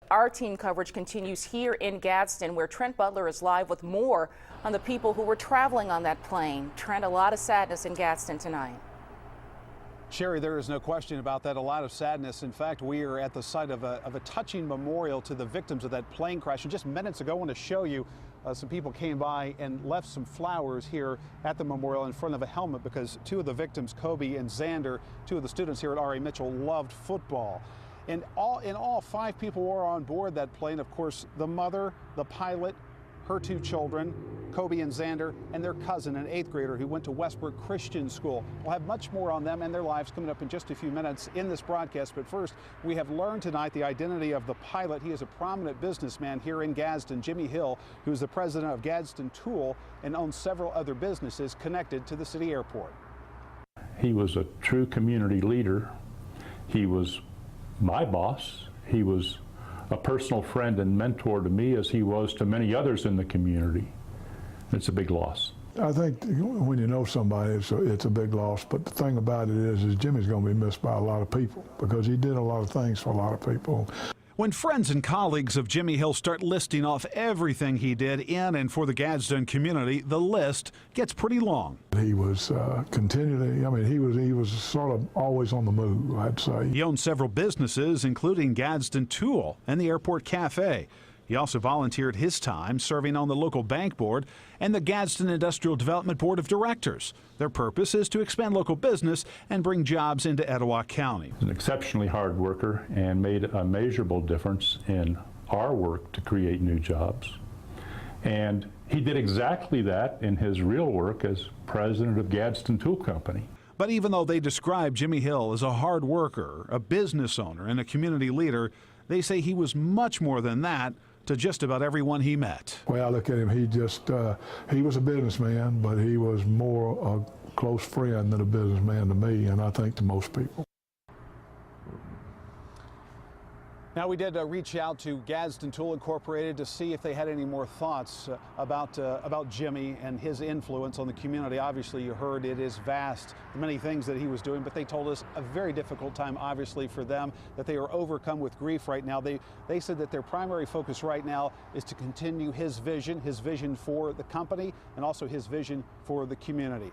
Our team coverage continues here in Gadsden, where Trent Butler is live with more on the people who were traveling on that plane. Trent, a lot of sadness in Gadsden tonight. Sherry, there is no question about that. A lot of sadness. In fact, we are at the site of a touching memorial to the victims of that plane crash. And just minutes ago, I want to show you some people came by and left some flowers here at the memorial in front of a helmet because two of the victims, Kobe and Xander, two of the students here at R.A. Mitchell, loved football. And in all, 5 people were on board that plane. Of course, the mother, the pilot, her 2 children, Kobe and Xander, and their cousin, an 8th grader who went to Westbrook Christian School. We'll have much more on them and their lives coming up in just a few minutes in this broadcast. But first, we have learned tonight the identity of the pilot. He is a prominent businessman here in Gadsden, Jimmy Hill, who is the president of Gadsden Tool and owns several other businesses connected to the city airport. He was a true community leader. He was my boss. He was a personal friend and mentor to me as he was to many others in the community. It's a big loss. I think when you know somebody, it's a big loss, but the thing about it is Jimmy's going to be missed by a lot of people because he did a lot of things for a lot of people. When friends and colleagues of Jimmy Hill start listing off everything he did in and for the Gadsden community, the list gets pretty long. He was continually, he was sort of always on the move, I'd say. He owned several businesses, including Gadsden Tool and the Airport Cafe. He also volunteered his time serving on the local bank board and the Gadsden Industrial Development Board of Directors. Their purpose is to expand local business and bring jobs into Etowah County. He's an exceptionally hard worker and made a measurable difference in our work to create new jobs. And he did exactly that in his real work as president of Gadsden Tool Company. But even though they describe Jimmy Hill as a hard worker, a business owner, and a community leader, they say he was much more than that to just about everyone he met. Well, I look at him, he was a businessman, but he was more a close friend than a businessman to me, and I think to most people. Now, we did reach out to Gadsden Tool Incorporated to see if they had any more thoughts about Jimmy and his influence on the community. Obviously, you heard it is vast, many things that he was doing, but they told us a very difficult time, obviously, for them, that they are overcome with grief right now. They said that their primary focus right now is to continue his vision for the company and also his vision for the community.